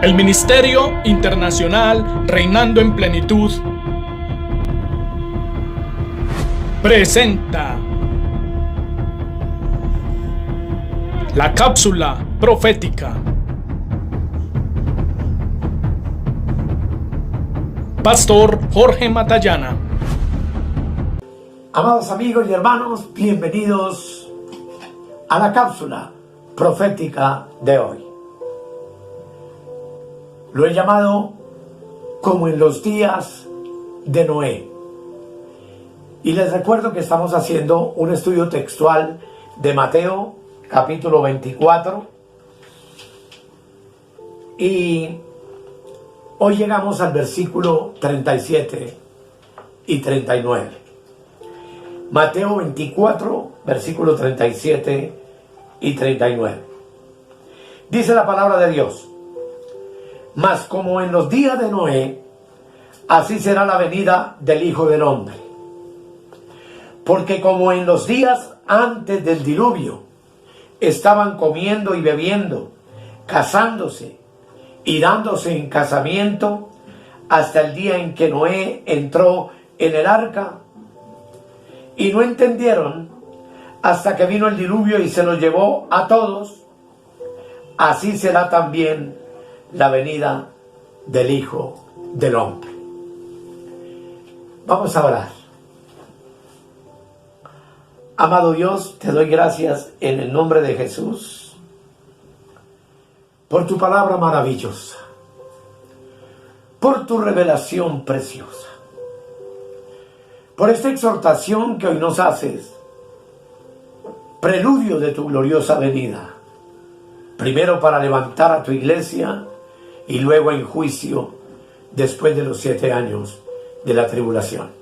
El Ministerio Internacional Reinando en Plenitud presenta la cápsula profética. Pastor Jorge Matallana. Amados amigos y hermanos, bienvenidos a la cápsula profética de hoy. Lo he llamado como en los días de Noé. Y les recuerdo que estamos haciendo un estudio textual de Mateo, capítulo 24. Y hoy llegamos al versículo 37 y 39. Mateo 24, versículo 37 y 39. Dice la palabra de Dios: mas como en los días de Noé, así será la venida del Hijo del Hombre. Porque como en los días antes del diluvio, estaban comiendo y bebiendo, casándose y dándose en casamiento, hasta el día en que Noé entró en el arca, y no entendieron hasta que vino el diluvio y se los llevó a todos, así será también la venida del Hijo del Hombre. Vamos a orar. Amado Dios, te doy gracias en el nombre de Jesús por tu palabra maravillosa, por tu revelación preciosa, por esta exhortación que hoy nos haces, preludio de tu gloriosa venida, primero para levantar a tu iglesia y luego en juicio después de los 7 años de la tribulación.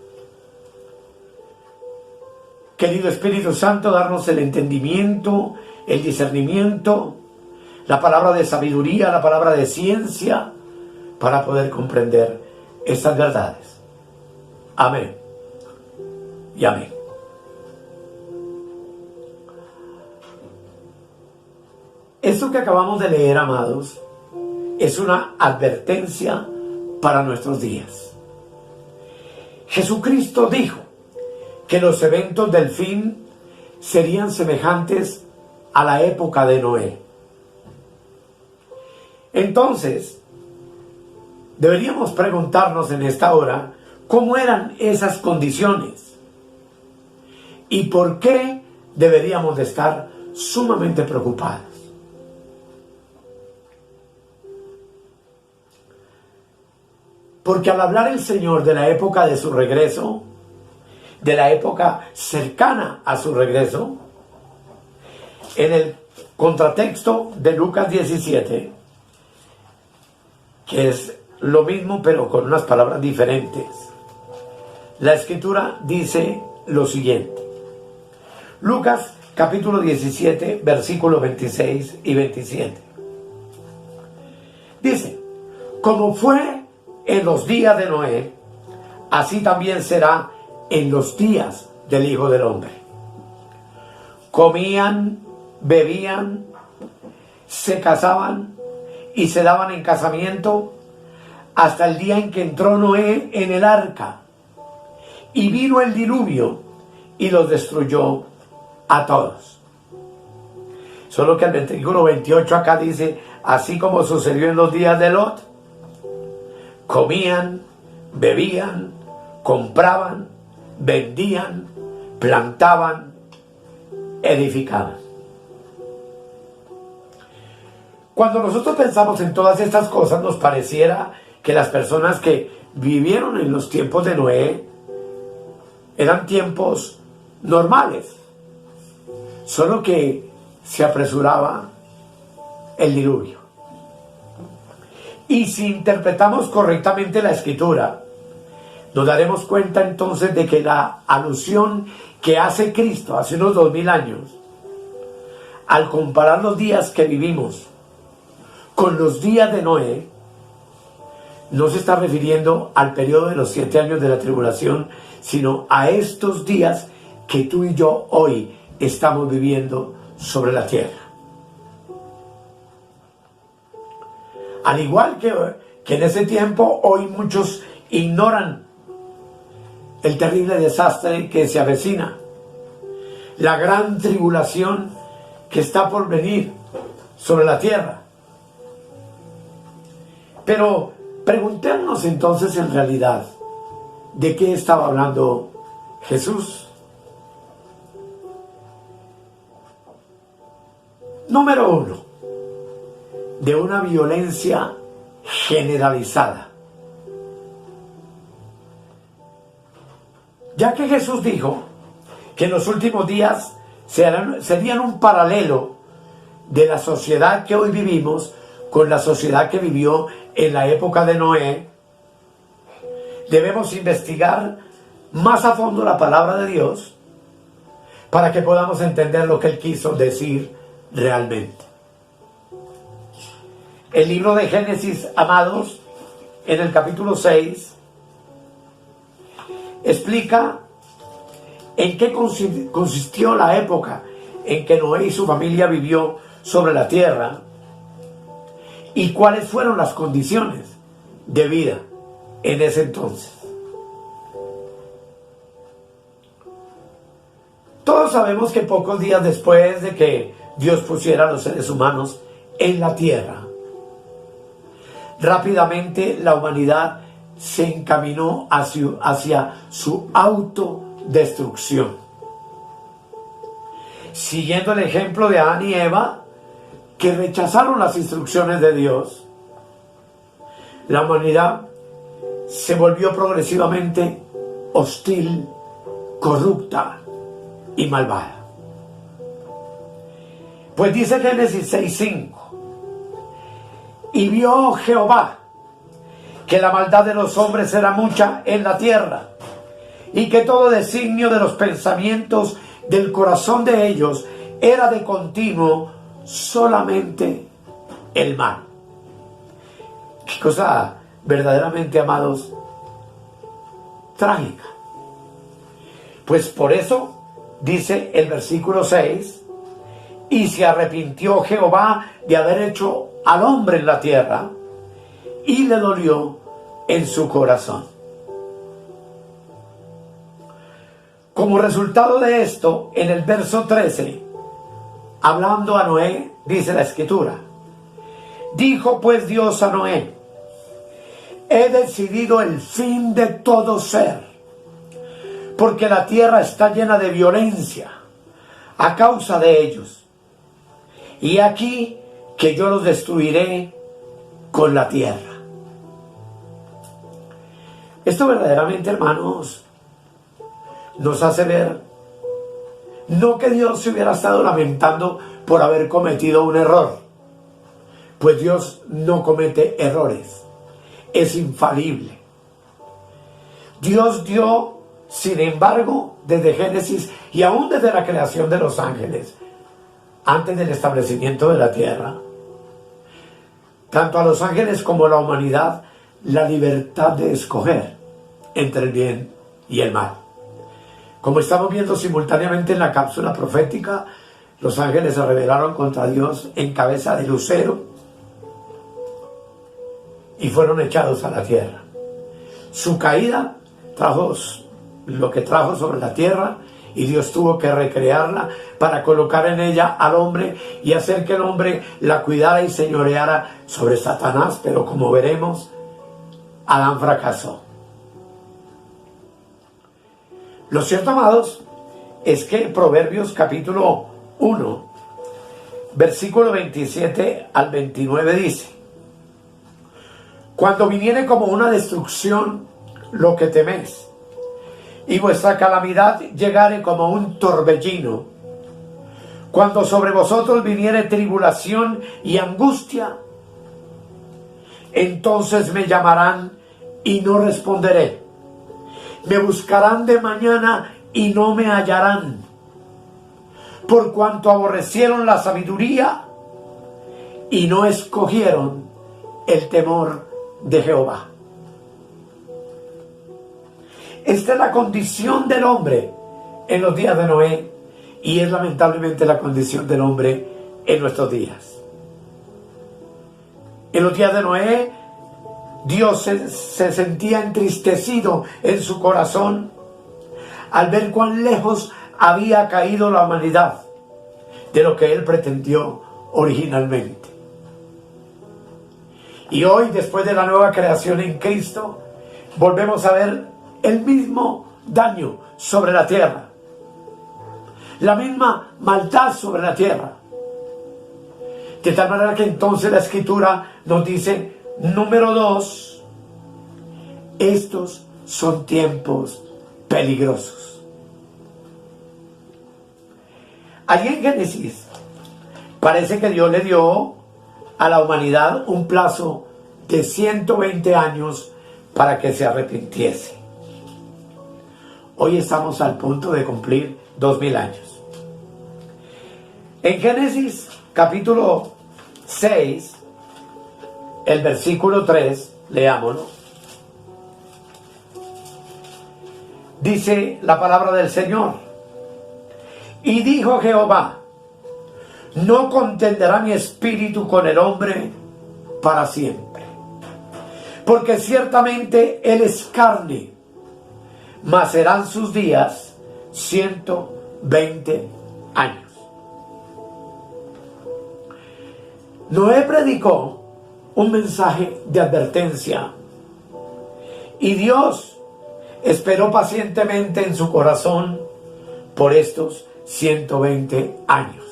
Querido Espíritu Santo, darnos el entendimiento, el discernimiento, la palabra de sabiduría, la palabra de ciencia, para poder comprender estas verdades. Amén y amén. Esto que acabamos de leer, amados, es una advertencia para nuestros días. Jesucristo dijo que los eventos del fin serían semejantes a la época de Noé. Entonces, deberíamos preguntarnos en esta hora cómo eran esas condiciones y por qué deberíamos de estar sumamente preocupados. Porque al hablar el Señor de la época de su regreso, de la época cercana a su regreso, en el contratexto de Lucas 17, que es lo mismo pero con unas palabras diferentes, la Escritura dice lo siguiente. Lucas capítulo 17, versículos 26 y 27. Dice: como fue en los días de Noé, así también será en los días del Hijo del Hombre. Comían, bebían, se casaban y se daban en casamiento hasta el día en que entró Noé en el arca, y vino el diluvio y los destruyó a todos. Solo que el versículo 28 acá dice: así como sucedió en los días de Lot. Comían, bebían, compraban, vendían, plantaban, edificaban. Cuando nosotros pensamos en todas estas cosas, nos pareciera que las personas que vivieron en los tiempos de Noé eran tiempos normales, solo que se apresuraba el diluvio. Y si interpretamos correctamente la Escritura, nos daremos cuenta entonces de que la alusión que hace Cristo hace unos 2000 años, al comparar los días que vivimos con los días de Noé, no se está refiriendo al periodo de los 7 años de la tribulación, sino a estos días que tú y yo hoy estamos viviendo sobre la tierra. Al igual que en ese tiempo, hoy muchos ignoran el terrible desastre que se avecina, la gran tribulación que está por venir sobre la tierra. Pero preguntémonos entonces en realidad, ¿de qué estaba hablando Jesús? Número 1, de una violencia generalizada. Ya que Jesús dijo que en los últimos días serían un paralelo de la sociedad que hoy vivimos con la sociedad que vivió en la época de Noé, debemos investigar más a fondo la palabra de Dios para que podamos entender lo que Él quiso decir realmente. El libro de Génesis, amados, en el capítulo 6, explica en qué consistió la época en que Noé y su familia vivió sobre la tierra y cuáles fueron las condiciones de vida en ese entonces. Todos sabemos que pocos días después de que Dios pusiera a los seres humanos en la tierra, rápidamente la humanidad se encaminó hacia su autodestrucción. Siguiendo el ejemplo de Adán y Eva, que rechazaron las instrucciones de Dios, la humanidad se volvió progresivamente hostil, corrupta y malvada. Pues dice Génesis 6:5, y vio Jehová que la maldad de los hombres era mucha en la tierra, y que todo designio de los pensamientos del corazón de ellos era de continuo solamente el mal. Qué cosa verdaderamente, amados, trágica. Pues por eso dice el versículo 6, y se arrepintió Jehová de haber hecho al hombre en la tierra, y le dolió en su corazón. Como resultado de esto, en el verso 13, hablando a Noé, dice la Escritura, dijo pues Dios a Noé, he decidido el fin de todo ser, porque la tierra está llena de violencia a causa de ellos, y aquí que yo los destruiré con la tierra. Esto verdaderamente, hermanos, nos hace ver, no que Dios se hubiera estado lamentando por haber cometido un error, pues Dios no comete errores, es infalible. Dios dio, sin embargo, desde Génesis y aún desde la creación de los ángeles, antes del establecimiento de la tierra, tanto a los ángeles como a la humanidad, la libertad de escoger entre el bien y el mal. Como estamos viendo simultáneamente en la cápsula profética, los ángeles se rebelaron contra Dios en cabeza de Lucero y fueron echados a la tierra. Su caída trajo lo que trajo sobre la tierra, y Dios tuvo que recrearla para colocar en ella al hombre y hacer que el hombre la cuidara y señoreara sobre Satanás. Pero como veremos, Adán fracasó. Lo cierto, amados, es que Proverbios capítulo 1, versículo 27 al 29 dice, cuando viniere como una destrucción lo que teméis, y vuestra calamidad llegare como un torbellino, cuando sobre vosotros viniere tribulación y angustia, entonces me llamarán y no responderé. Me buscarán de mañana y no me hallarán, por cuanto aborrecieron la sabiduría y no escogieron el temor de Jehová. Esta es la condición del hombre en los días de Noé, y es lamentablemente la condición del hombre en nuestros días. En los días de Noé, Dios se sentía entristecido en su corazón al ver cuán lejos había caído la humanidad de lo que Él pretendió originalmente. Y hoy, después de la nueva creación en Cristo, volvemos a ver el mismo daño sobre la tierra, la misma maldad sobre la tierra. De tal manera que entonces la Escritura nos dice, número 2, estos son tiempos peligrosos. Allí en Génesis parece que Dios le dio a la humanidad un plazo de 120 años para que se arrepintiese. Hoy estamos al punto de cumplir 2000 años. En Génesis capítulo 6, el versículo 3, leámoslo. Dice la palabra del Señor: y dijo Jehová, no contenderá mi espíritu con el hombre para siempre, porque ciertamente él es carne, mas serán sus días 120 años. Noé predicó un mensaje de advertencia y Dios esperó pacientemente en su corazón por estos 120 años.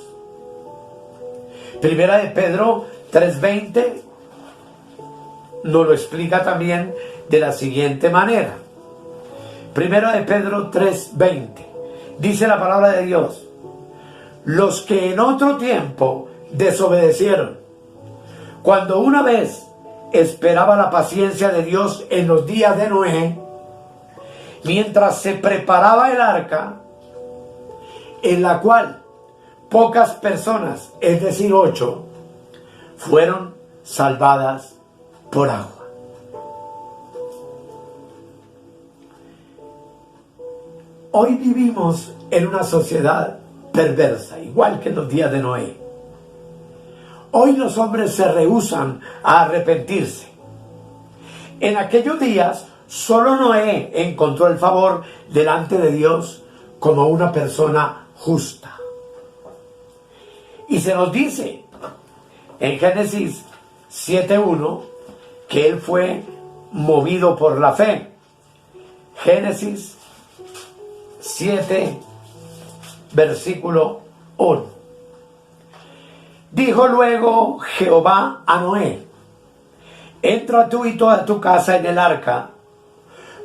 Primera de Pedro 3:20 nos lo explica también de la siguiente manera. Primera de Pedro 3:20 dice la palabra de Dios: los que en otro tiempo desobedecieron, cuando una vez esperaba la paciencia de Dios en los días de Noé, mientras se preparaba el arca, en la cual pocas personas, es decir 8, fueron salvadas por agua. Hoy vivimos en una sociedad perversa, igual que en los días de Noé. Hoy los hombres se rehúsan a arrepentirse. En aquellos días, solo Noé encontró el favor delante de Dios como una persona justa. Y se nos dice en Génesis 7:1 que él fue movido por la fe. Génesis 7, versículo 1. Dijo luego Jehová a Noé: entra tú y toda tu casa en el arca,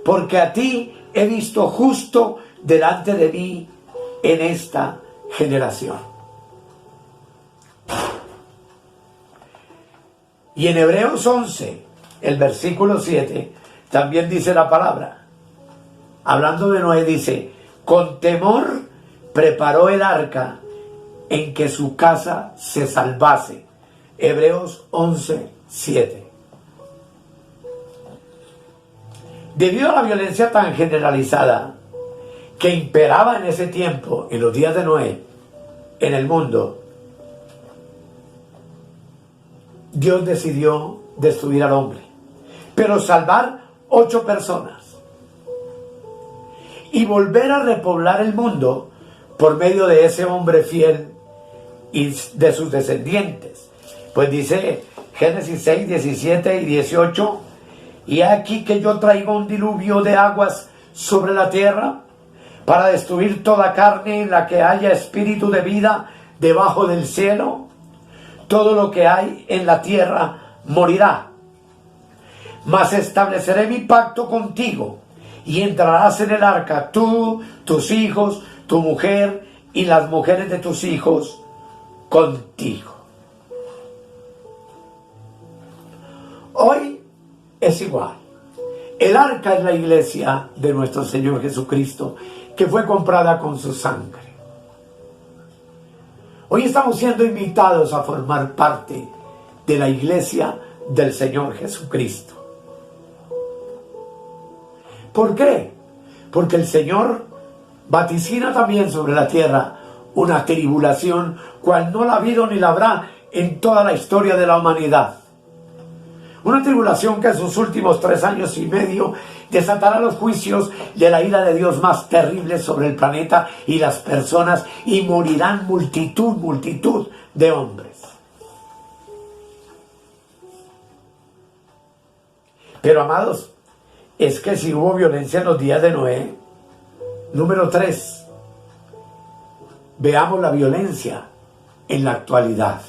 porque a ti he visto justo delante de mí en esta generación. Y en Hebreos 11, el versículo 7, también dice la palabra, hablando de Noé, dice: con temor preparó el arca en que su casa se salvase. Hebreos 11, 7. Debido a la violencia tan generalizada que imperaba en ese tiempo, en los días de Noé, en el mundo, Dios decidió destruir al hombre, pero salvar 8 personas y volver a repoblar el mundo por medio de ese hombre fiel y de sus descendientes. Pues dice Génesis 6, 17 y 18: y aquí que yo traigo un diluvio de aguas sobre la tierra para destruir toda carne en la que haya espíritu de vida debajo del cielo. Todo lo que hay en la tierra morirá. Mas estableceré mi pacto contigo, y entrarás en el arca, tú, tus hijos, tu mujer y las mujeres de tus hijos contigo. Hoy es igual. El arca es la iglesia de nuestro Señor Jesucristo, que fue comprada con su sangre. Hoy estamos siendo invitados a formar parte de la iglesia del Señor Jesucristo. ¿Por qué? Porque el Señor vaticina también sobre la tierra una tribulación cual no la ha habido ni la habrá en toda la historia de la humanidad. Una tribulación que en sus últimos 3 años y medio desatará los juicios de la ira de Dios más terribles sobre el planeta y las personas, y morirán multitud de hombres. Pero amados, es que si hubo violencia en los días de Noé, número 3, veamos la violencia en la actualidad.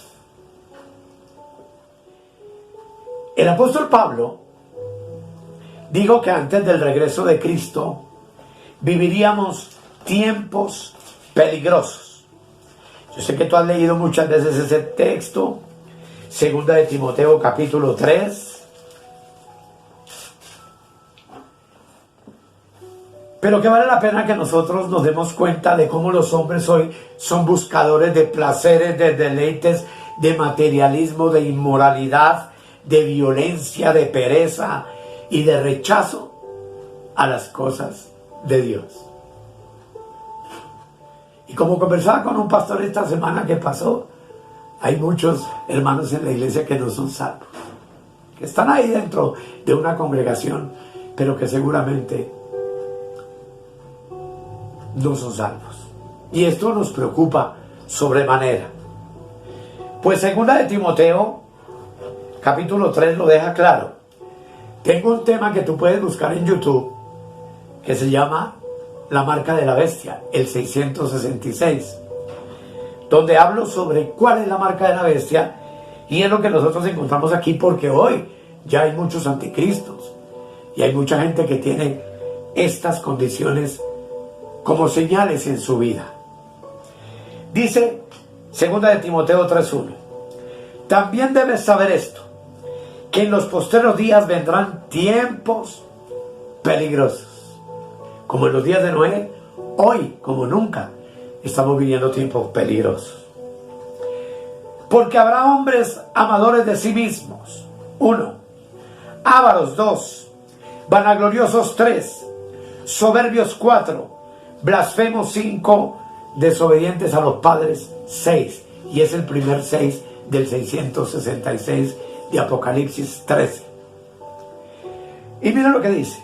El apóstol Pablo dijo que antes del regreso de Cristo viviríamos tiempos peligrosos. Yo sé que tú has leído muchas veces ese texto, 2 de Timoteo capítulo 3. Pero que vale la pena que nosotros nos demos cuenta de cómo los hombres hoy son buscadores de placeres, de deleites, de materialismo, de inmoralidad, de violencia, de pereza y de rechazo a las cosas de Dios. Y como conversaba con un pastor esta semana que pasó, hay muchos hermanos en la iglesia que no son salvos, que están ahí dentro de una congregación, pero que seguramente no son salvos. Y esto nos preocupa sobremanera. Pues 2 de Timoteo capítulo 3 lo deja claro. Tengo un tema que tú puedes buscar en YouTube que se llama La marca de la bestia, el 666, donde hablo sobre cuál es la marca de la bestia, y es lo que nosotros encontramos aquí, porque hoy ya hay muchos anticristos y hay mucha gente que tiene estas condiciones como señales en su vida. Dice 2 de Timoteo 3:1, también debes saber esto, que en los postreros días vendrán tiempos peligrosos. Como en los días de Noé, hoy como nunca estamos viviendo tiempos peligrosos. Porque habrá hombres amadores de sí mismos, 1, ávaros, 2, vanagloriosos, 3, soberbios, 4, blasfemos, 5, desobedientes a los padres, 6. Y es el primer 6 del 666 de Apocalipsis 13. Y mira lo que dice.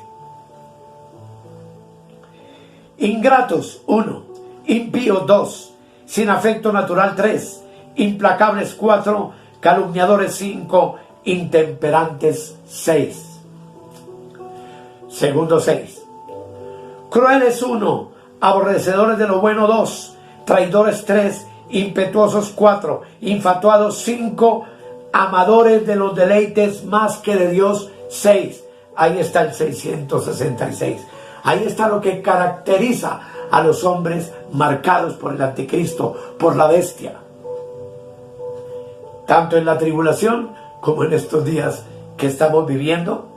Ingratos, 1, impíos, 2, sin afecto natural, 3, implacables, 4, calumniadores, 5, intemperantes, 6. Segundo 6. Crueles, 1, aborrecedores de lo bueno, 2, traidores, 3, impetuosos, 4, infatuados, 5, amadores de los deleites más que de Dios, 6. Ahí está el 666. Ahí está lo que caracteriza a los hombres marcados por el anticristo, por la bestia. Tanto en la tribulación como en estos días que estamos viviendo,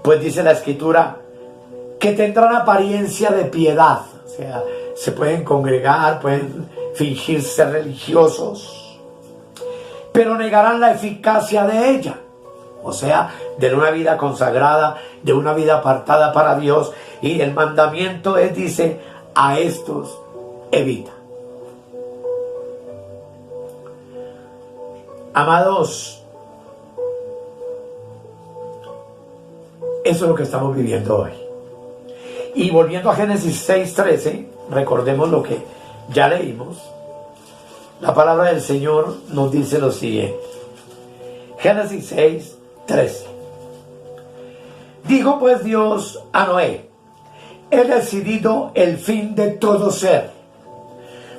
pues dice la Escritura que tendrán apariencia de piedad. O sea, se pueden congregar, pueden fingir ser religiosos, pero negarán la eficacia de ella. O sea, de una vida consagrada, de una vida apartada para Dios. Y el mandamiento es, dice, a estos evita. Amados, eso es lo que estamos viviendo hoy. Y volviendo a Génesis 6:13, recordemos lo que ya leímos. La palabra del Señor nos dice lo siguiente. Génesis 6:13. Dijo pues Dios a Noé: he decidido el fin de todo ser,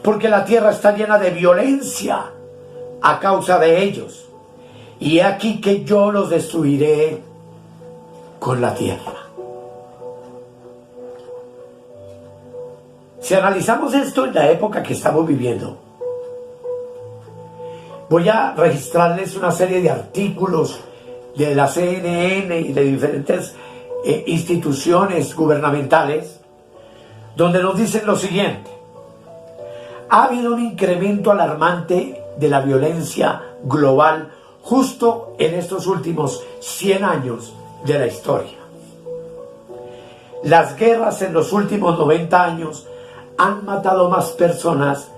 porque la tierra está llena de violencia a causa de ellos, y he aquí que yo los destruiré con la tierra. Si analizamos esto en la época que estamos viviendo, voy a registrarles una serie de artículos de la CNN y de diferentes instituciones gubernamentales, donde nos dicen lo siguiente: ha habido un incremento alarmante de la violencia global justo en estos últimos 100 años de la historia. Las guerras en los últimos 90 años han matado más personas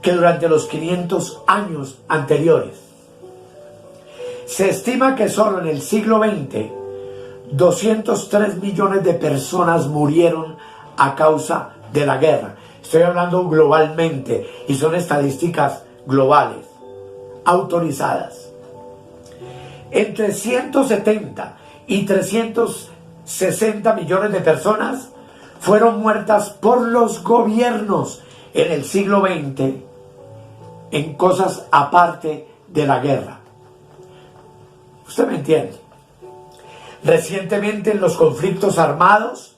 que durante los 500 años anteriores. Se estima que solo en el siglo XX 203 millones de personas murieron a causa de la guerra. Estoy hablando globalmente y son estadísticas globales, autorizadas. Entre 170 y 360 millones de personas fueron muertas por los gobiernos en el siglo XX en cosas aparte de la guerra. ¿Usted me entiende? Recientemente en los conflictos armados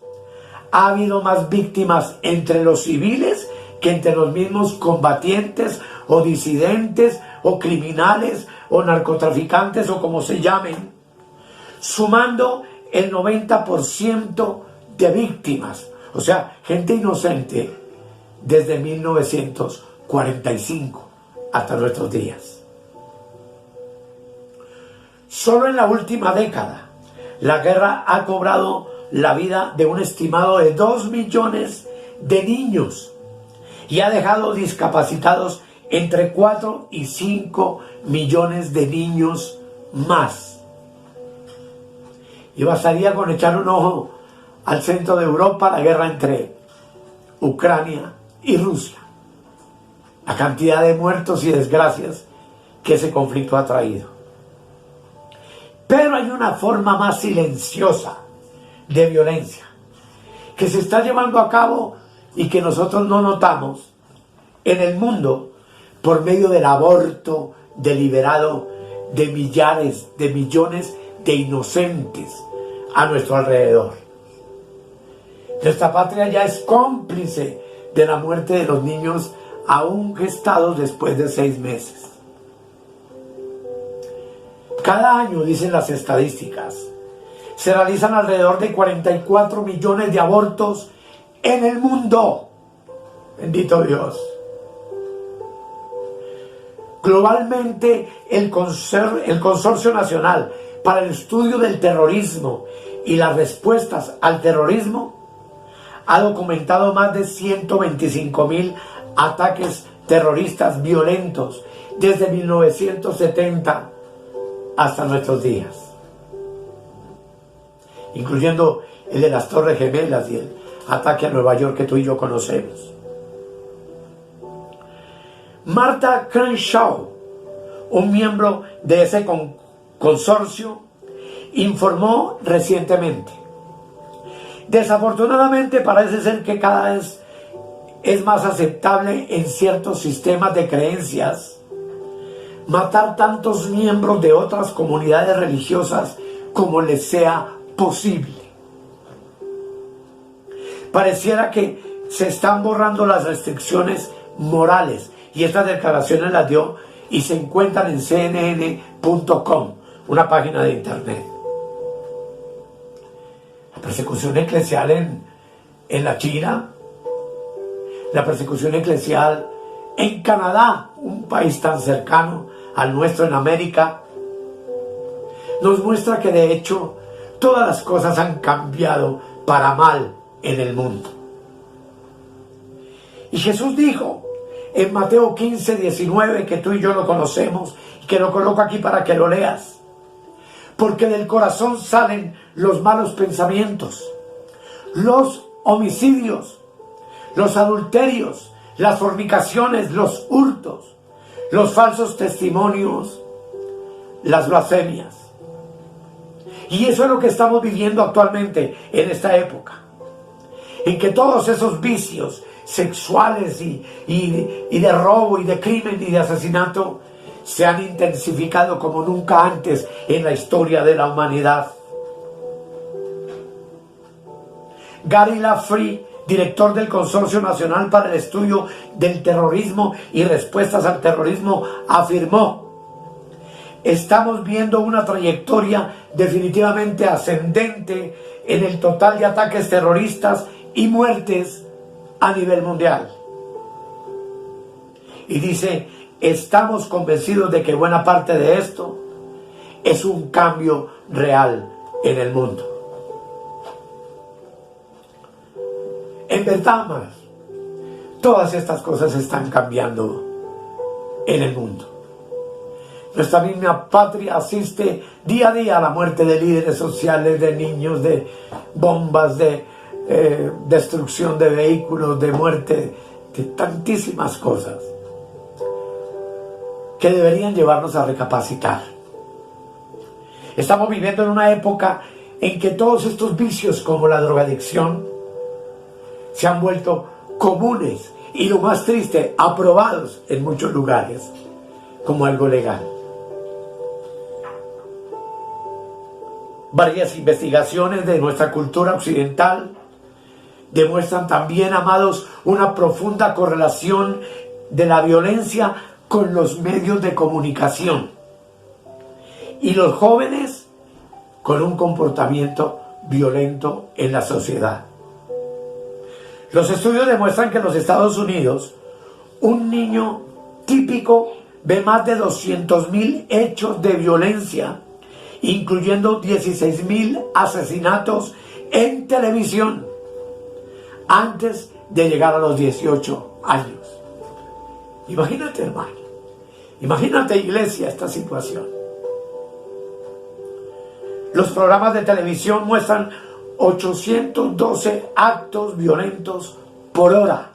ha habido más víctimas entre los civiles que entre los mismos combatientes o disidentes o criminales o narcotraficantes o como se llamen, sumando el 90% de víctimas, o sea, gente inocente desde 1945 hasta nuestros días. Solo en la última década la guerra ha cobrado la vida de un estimado de 2 millones de niños y ha dejado discapacitados entre 4 y 5 millones de niños más. Y bastaría con echar un ojo al centro de Europa, la guerra entre Ucrania y Rusia, la cantidad de muertos y desgracias que ese conflicto ha traído. Pero hay una forma más silenciosa de violencia que se está llevando a cabo y que nosotros no notamos en el mundo por medio del aborto deliberado de millares, de millones de inocentes a nuestro alrededor. Nuestra patria ya es cómplice de la muerte de los niños aún gestados después de 6 meses. Cada año, dicen las estadísticas, se realizan alrededor de 44 millones de abortos en el mundo. Bendito Dios. Globalmente, el Consorcio Nacional para el Estudio del Terrorismo y las Respuestas al Terrorismo ha documentado más de 125,000 ataques terroristas violentos desde 1970 hasta nuestros días, incluyendo el de las Torres Gemelas y el ataque a Nueva York que tú y yo conocemos. Martha Crenshaw, un miembro de ese consorcio, informó recientemente: desafortunadamente parece ser que cada vez es más aceptable en ciertos sistemas de creencias matar tantos miembros de otras comunidades religiosas como les sea posible. Pareciera que se están borrando las restricciones morales, y estas declaraciones las dio y se encuentran en cnn.com, una página de internet. La persecución eclesial en la China, la persecución eclesial en Canadá, un país tan cercano al nuestro en América, nos muestra que de hecho todas las cosas han cambiado para mal en el mundo. Y Jesús dijo en Mateo 15:19, que tú y yo lo conocemos, y que lo coloco aquí para que lo leas: porque del corazón salen los malos pensamientos, los homicidios, los adulterios, las fornicaciones, los hurtos, los falsos testimonios, las blasfemias. Y eso es lo que estamos viviendo actualmente en esta época, en que todos esos vicios sexuales y de robo y de crimen y de asesinato se han intensificado como nunca antes en la historia de la humanidad. Gary Lafree, director del Consorcio Nacional para el Estudio del Terrorismo y Respuestas al Terrorismo, afirmó: estamos viendo una trayectoria definitivamente ascendente en el total de ataques terroristas y muertes a nivel mundial. Y dice: estamos convencidos de que buena parte de esto es un cambio real en el mundo. En verdad, todas estas cosas están cambiando en el mundo. Nuestra misma patria asiste día a día a la muerte de líderes sociales, de niños, de bombas, de destrucción de vehículos, de muerte, de tantísimas cosas que deberían llevarnos a recapacitar. Estamos viviendo en una época en que todos estos vicios como la drogadicción se han vuelto comunes y, lo más triste, aprobados en muchos lugares como algo legal. Varias investigaciones de nuestra cultura occidental demuestran también, amados, una profunda correlación de la violencia con los medios de comunicación y los jóvenes con un comportamiento violento en la sociedad. Los estudios demuestran que en los Estados Unidos un niño típico ve más de 200,000 hechos de violencia, incluyendo 16,000 asesinatos en televisión antes de llegar a los 18 años. Imagínate, hermano, imagínate, iglesia, esta situación. Los programas de televisión muestran 812 actos violentos por hora.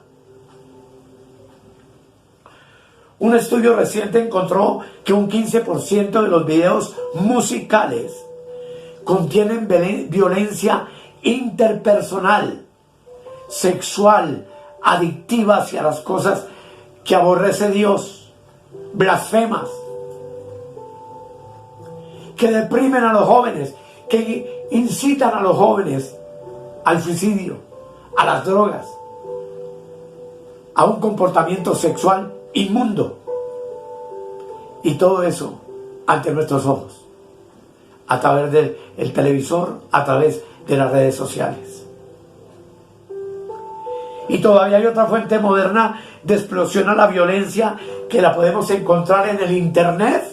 Un estudio reciente encontró que un 15% de los videos musicales contienen violencia interpersonal, sexual, adictiva hacia las cosas que aborrece Dios, blasfemas, que deprimen a los jóvenes, que incitan a los jóvenes al suicidio, a las drogas, a un comportamiento sexual inmundo. Y todo eso ante nuestros ojos, a través del televisor, a través de las redes sociales. Y todavía hay otra fuente moderna de explosión a la violencia que la podemos encontrar en el internet,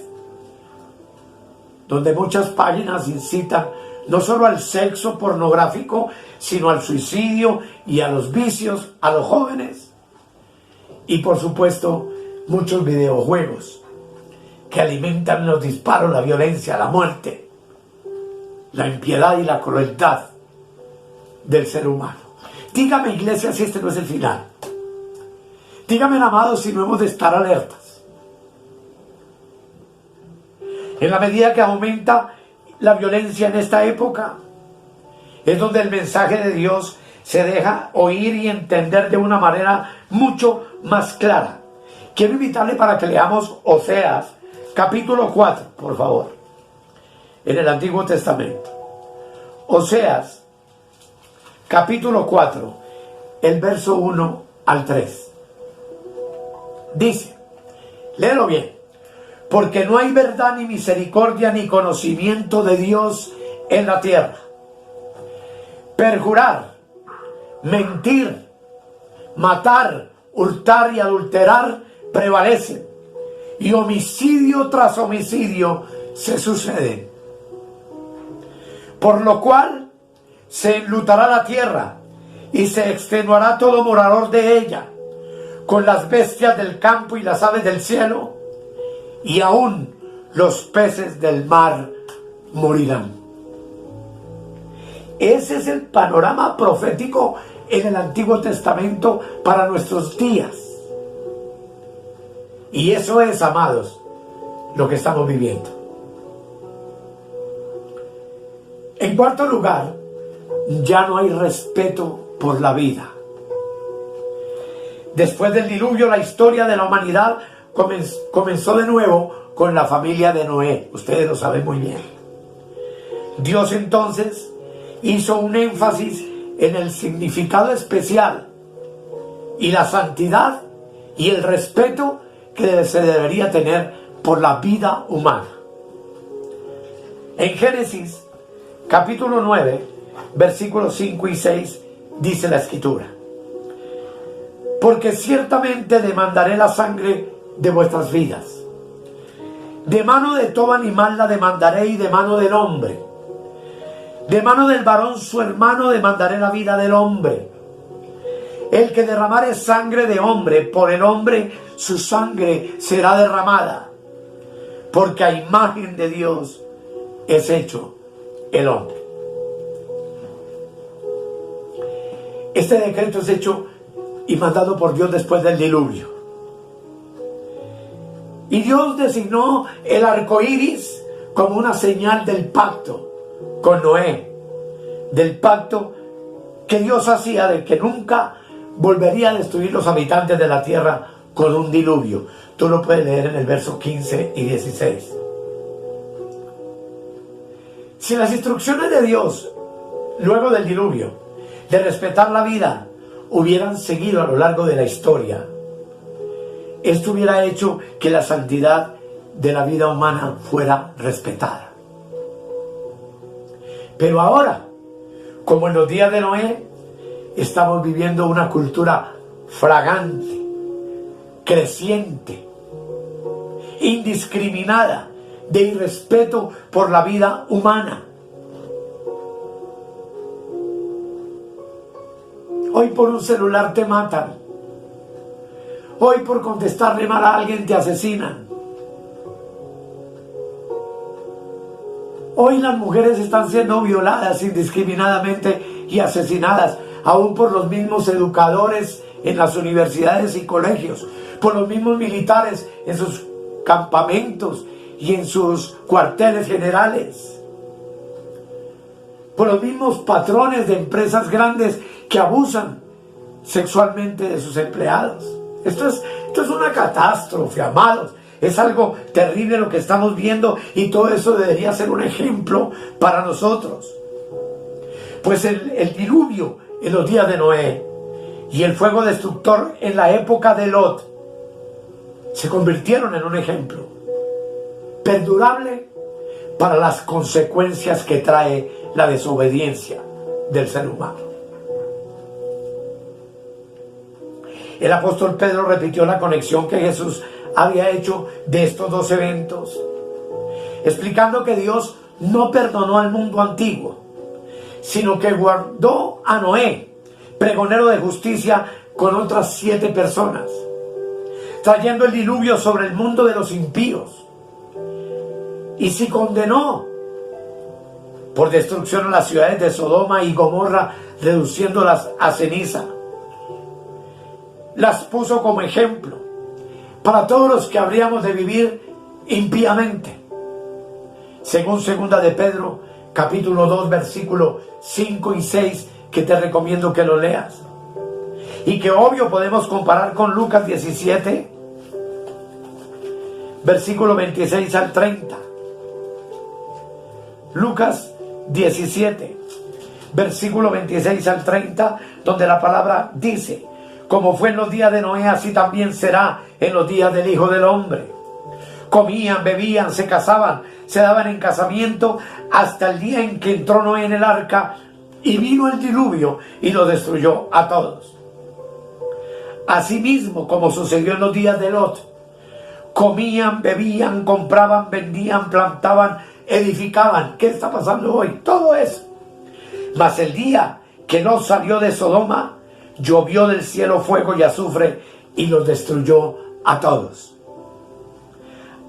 donde muchas páginas incitan no solo al sexo pornográfico, sino al suicidio y a los vicios a los jóvenes. Y por supuesto, muchos videojuegos que alimentan los disparos, la violencia, la muerte, la impiedad y la crueldad del ser humano. Dígame, iglesia, si este no es el final. Dígame, amados, si no hemos de estar alertas. En la medida que aumenta la violencia en esta época, es donde el mensaje de Dios se deja oír y entender de una manera mucho más clara. Quiero invitarle para que leamos Oseas, capítulo 4, por favor, en el Antiguo Testamento. Oseas, capítulo 4, el verso 1 al 3. Dice, léelo bien: porque no hay verdad ni misericordia ni conocimiento de Dios en la tierra. Perjurar, mentir, matar, hurtar y adulterar prevalecen, y homicidio tras homicidio se suceden. Por lo cual se enlutará la tierra y se extenuará todo morador de ella, con las bestias del campo y las aves del cielo, y aún los peces del mar morirán. Ese es el panorama profético en el Antiguo Testamento para nuestros días. Y eso es, amados, lo que estamos viviendo. En cuarto lugar, ya no hay respeto por la vida. Después del diluvio, la historia de la humanidad comenzó de nuevo con la familia de Noé. Ustedes lo saben muy bien. Dios entonces hizo un énfasis en el significado especial y la santidad y el respeto que se debería tener por la vida humana. En Génesis capítulo 9, versículos 5 y 6, dice la Escritura: porque ciertamente demandaré la sangre de vuestras vidas. De mano de todo animal la demandaré, y de mano del hombre. De mano del varón su hermano demandaré la vida del hombre. El que derramare sangre de hombre, por el hombre su sangre será derramada. porque a imagen de Dios es hecho el hombre. Este decreto es hecho y mandado por Dios después del diluvio. Y Dios designó el arco iris como una señal del pacto con Noé, del pacto que Dios hacía de que nunca volvería a destruir los habitantes de la tierra con un diluvio. Tú lo puedes leer en el verso 15 y 16. Si las instrucciones de Dios, luego del diluvio, de respetar la vida, hubieran seguido a lo largo de la historia, esto hubiera hecho que la santidad de la vida humana fuera respetada. Pero ahora, como en los días de Noé, estamos viviendo una cultura fragante, creciente, indiscriminada, de irrespeto por la vida humana. Hoy por un celular te matan. Hoy por contestarle mal a alguien te asesinan. Hoy las mujeres están siendo violadas indiscriminadamente y asesinadas, aún por los mismos educadores en las universidades y colegios, por los mismos militares en sus campamentos y en sus cuarteles generales, por los mismos patrones de empresas grandes que abusan sexualmente de sus empleados. Esto es una catástrofe, amados. Es algo terrible lo que estamos viendo, y todo eso debería ser un ejemplo para nosotros. Pues el diluvio en los días de Noé y el fuego destructor en la época de Lot se convirtieron en un ejemplo perdurable para las consecuencias que trae la desobediencia del ser humano. El apóstol Pedro repitió la conexión que Jesús había hecho de estos dos eventos, explicando que Dios no perdonó al mundo antiguo, sino que guardó a Noé, pregonero de justicia, con otras 7 personas, trayendo el diluvio sobre el mundo de los impíos. Y si condenó por destrucción a las ciudades de Sodoma y Gomorra, reduciéndolas a ceniza, las puso como ejemplo para todos los que habríamos de vivir impíamente, según segunda de Pedro capítulo 2 versículo 5 y 6, que te recomiendo que lo leas, y que obvio podemos comparar con Lucas 17 versículo 26 al 30. Lucas 17 versículo 26 al 30, donde la palabra dice: como fue en los días de Noé, así también será en los días del Hijo del Hombre. Comían, bebían, se casaban, se daban en casamiento, hasta el día en que entró Noé en el arca, y vino el diluvio y lo destruyó a todos. Asimismo, como sucedió en los días de Lot, comían, bebían, compraban, vendían, plantaban, edificaban. ¿Qué está pasando hoy? Todo eso. Mas el día que Lot salió de Sodoma, llovió del cielo fuego y azufre y los destruyó a todos.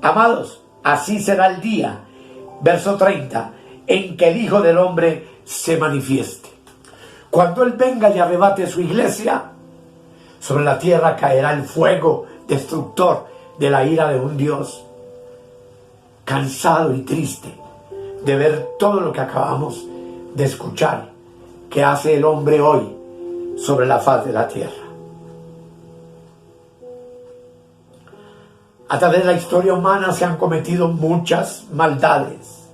Amados, así será el día, verso 30, en que el Hijo del Hombre se manifieste. Cuando Él venga y arrebate su iglesia, sobre la tierra caerá el fuego destructor de la ira de un Dios cansado y triste de ver todo lo que acabamos de escuchar que hace el hombre hoy sobre la faz de la tierra. A través de la historia humana se han cometido muchas maldades.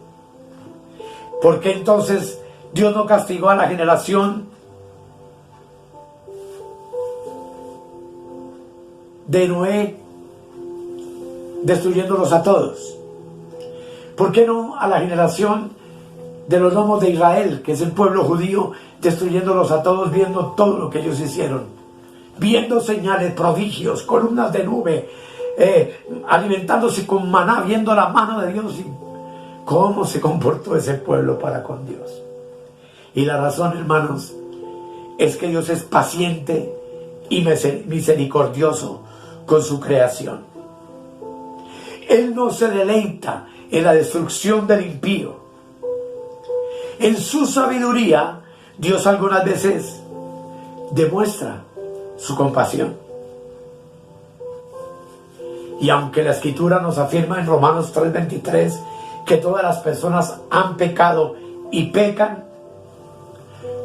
¿Por qué entonces Dios no castigó a la generación de Noé, destruyéndolos a todos? ¿Por qué no a la generación de los lomos de Israel, que es el pueblo judío, destruyéndolos a todos, viendo todo lo que ellos hicieron, viendo señales, prodigios, columnas de nube, alimentándose con maná, viendo la mano de Dios? Y cómo se comportó ese pueblo para con Dios. Y la razón, hermanos, es que Dios es paciente y misericordioso con su creación. Él no se deleita en la destrucción del impío. En su sabiduría, Dios algunas veces demuestra su compasión. Y aunque la Escritura nos afirma en Romanos 3:23 que todas las personas han pecado y pecan,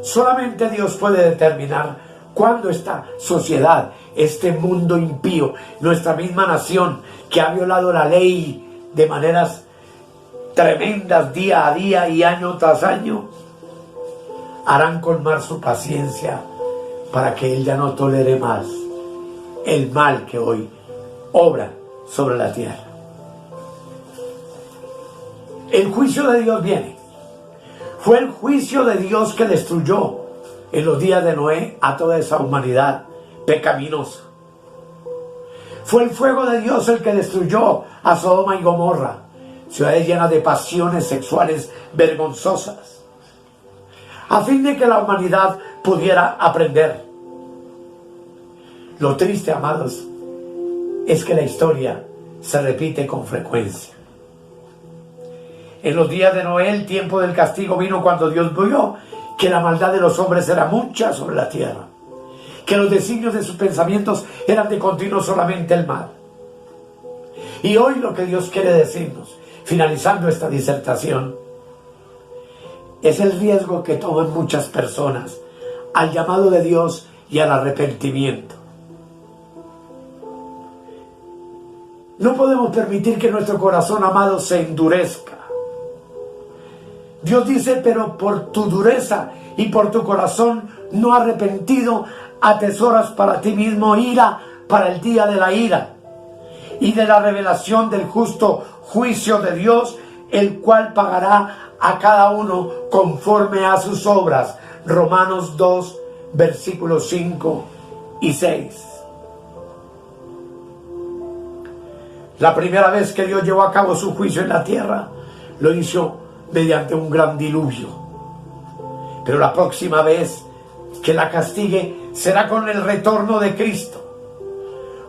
solamente Dios puede determinar cuándo esta sociedad, este mundo impío, nuestra misma nación que ha violado la ley de maneras tremendas día a día y año tras año, harán colmar su paciencia para que Él ya no tolere más el mal que hoy obra sobre la tierra. El juicio de Dios viene. Fue el juicio de Dios que destruyó en los días de Noé a toda esa humanidad pecaminosa. Fue el fuego de Dios el que destruyó a Sodoma y Gomorra, ciudades llenas de pasiones sexuales vergonzosas, a fin de que la humanidad pudiera aprender. Lo triste, amados, es que la historia se repite con frecuencia. En los días de Noé, el tiempo del castigo vino cuando Dios vio que la maldad de los hombres era mucha sobre la tierra, que los designios de sus pensamientos eran de continuo solamente el mal. Y hoy lo que Dios quiere decirnos, finalizando esta disertación, es el riesgo que toman muchas personas al llamado de Dios y al arrepentimiento. No podemos permitir que nuestro corazón, amado, se endurezca. Dios dice, pero por tu dureza y por tu corazón no arrepentido, atesoras para ti mismo ira para el día de la ira y de la revelación del justo juicio de Dios, el cual pagará a cada uno conforme a sus obras. Romanos 2, versículos 5 y 6. La primera vez que Dios llevó a cabo su juicio en la tierra, lo hizo mediante un gran diluvio. Pero la próxima vez que la castigue será con el retorno de Cristo,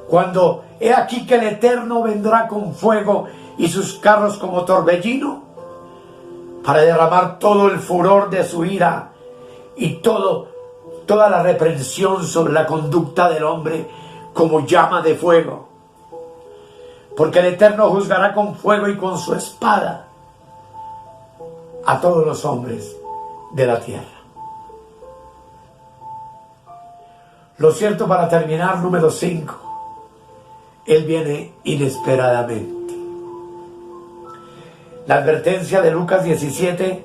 cuando he aquí que el Eterno vendrá con fuego y sus carros como torbellino, para derramar todo el furor de su ira y toda la reprensión sobre la conducta del hombre como llama de fuego. Porque el Eterno juzgará con fuego y con su espada a todos los hombres de la tierra. Lo cierto, para terminar, número 5, Él viene inesperadamente. La advertencia de Lucas 17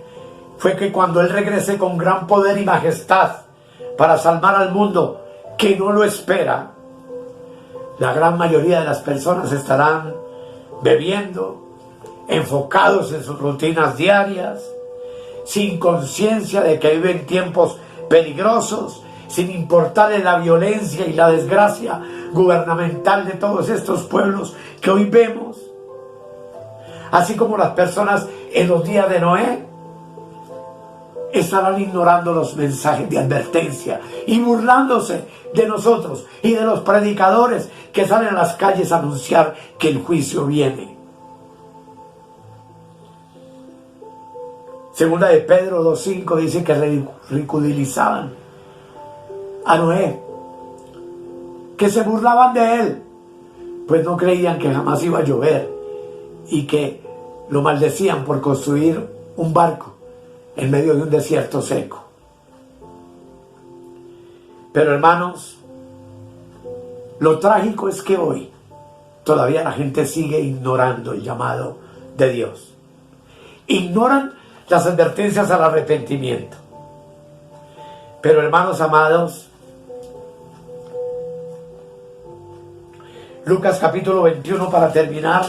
fue que cuando Él regrese con gran poder y majestad para salvar al mundo que no lo espera, la gran mayoría de las personas estarán bebiendo, enfocados en sus rutinas diarias, sin conciencia de que viven tiempos peligrosos, sin importarle la violencia y la desgracia gubernamental de todos estos pueblos que hoy vemos. Así como las personas en los días de Noé estarán ignorando los mensajes de advertencia y burlándose de nosotros y de los predicadores que salen a las calles a anunciar que el juicio viene. Segunda de Pedro 2:5 dice que ridiculizaban a Noé, que se burlaban de él, pues no creían que jamás iba a llover y que lo maldecían por construir un barco en medio de un desierto seco. Pero hermanos, lo trágico es que hoy todavía la gente sigue ignorando el llamado de Dios. Ignoran las advertencias al arrepentimiento. Pero hermanos amados, Lucas capítulo 21, para terminar,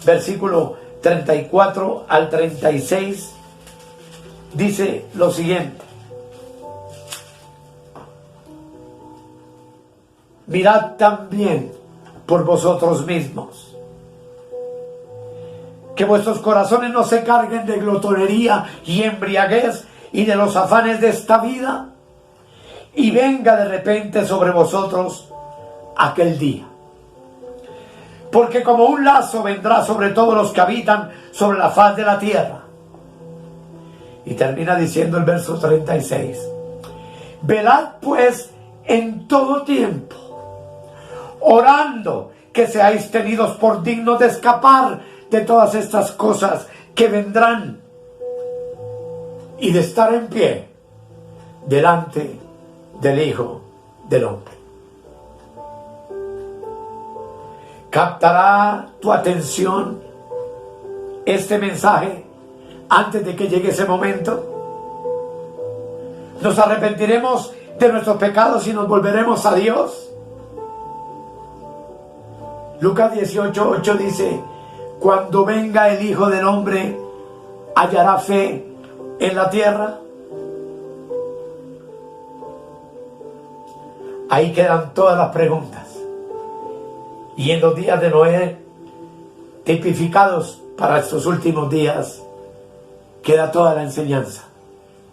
versículo 34 al 36, dice lo siguiente: mirad también por vosotros mismos, que vuestros corazones no se carguen de glotonería y embriaguez y de los afanes de esta vida, y venga de repente sobre vosotros aquel día, porque como un lazo vendrá sobre todos los que habitan sobre la faz de la tierra. Y termina diciendo el verso 36. Velad pues en todo tiempo, orando que seáis tenidos por dignos de escapar de todas estas cosas que vendrán y de estar en pie delante del Hijo del Hombre. ¿Captará tu atención este mensaje antes de que llegue ese momento? ¿Nos arrepentiremos de nuestros pecados y nos volveremos a Dios? Lucas 18:8 dice: cuando venga el Hijo del Hombre, ¿hallará fe en la tierra? Ahí quedan todas las preguntas. Y en los días de Noé, tipificados para estos últimos días, queda toda la enseñanza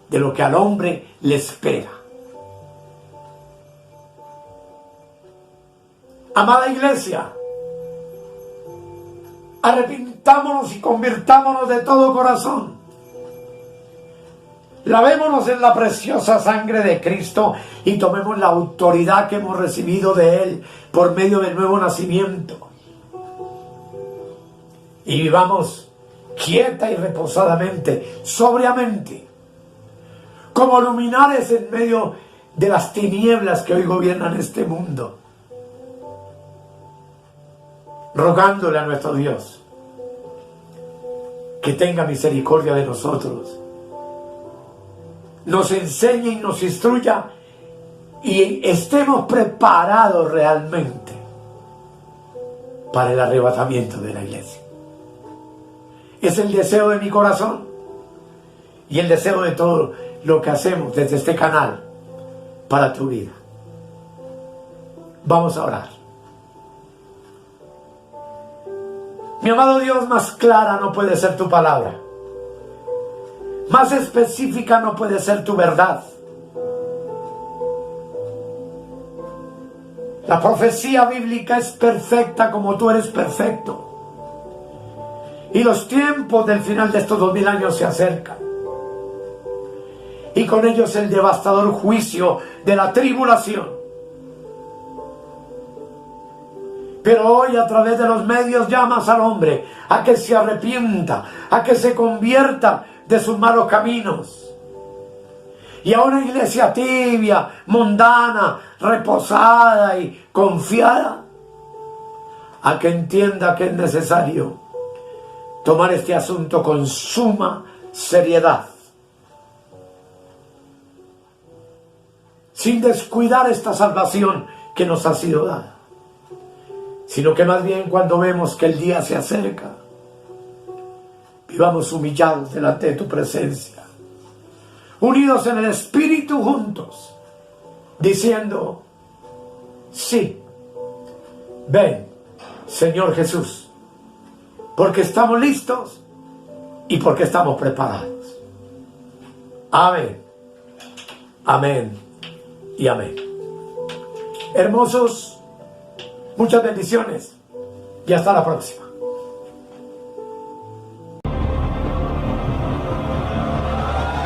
de lo que al hombre le espera. Amada iglesia, arrepintámonos y convirtámonos de todo corazón. Lavémonos en la preciosa sangre de Cristo y tomemos la autoridad que hemos recibido de Él por medio del nuevo nacimiento. Y vivamos quieta y reposadamente, sobriamente, como luminares en medio de las tinieblas que hoy gobiernan este mundo, rogándole a nuestro Dios que tenga misericordia de nosotros, nos enseñe y nos instruya y estemos preparados realmente para el arrebatamiento de la iglesia. Es el deseo de mi corazón y el deseo de todo lo que hacemos desde este canal para tu vida. Vamos a orar. Mi amado Dios, más clara no puede ser tu palabra. Más específica no puede ser tu verdad. La profecía bíblica es perfecta como tú eres perfecto. Y los tiempos del final de estos 2000 años se acercan. Y con ellos el devastador juicio de la tribulación. Pero hoy a través de los medios llamas al hombre a que se arrepienta, a que se convierta de sus malos caminos. Y a una iglesia tibia, mundana, reposada y confiada, a que entienda que es necesario tomar este asunto con suma seriedad, sin descuidar esta salvación que nos ha sido dada, sino que más bien cuando vemos que el día se acerca, vivamos humillados delante de tu presencia, unidos en el Espíritu juntos, diciendo: sí, ven, Señor Jesús, porque estamos listos y porque estamos preparados. Amén, amén y amén. Hermosos, muchas bendiciones y hasta la próxima.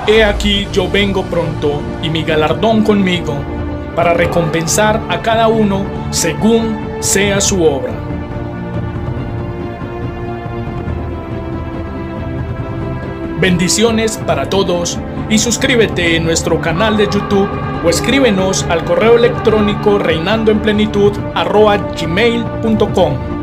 He aquí yo vengo pronto, y mi galardón conmigo, para recompensar a cada uno según sea su obra. Bendiciones para todos, y suscríbete en nuestro canal de YouTube o escríbenos al correo electrónico reinandoenplenitud@gmail.com.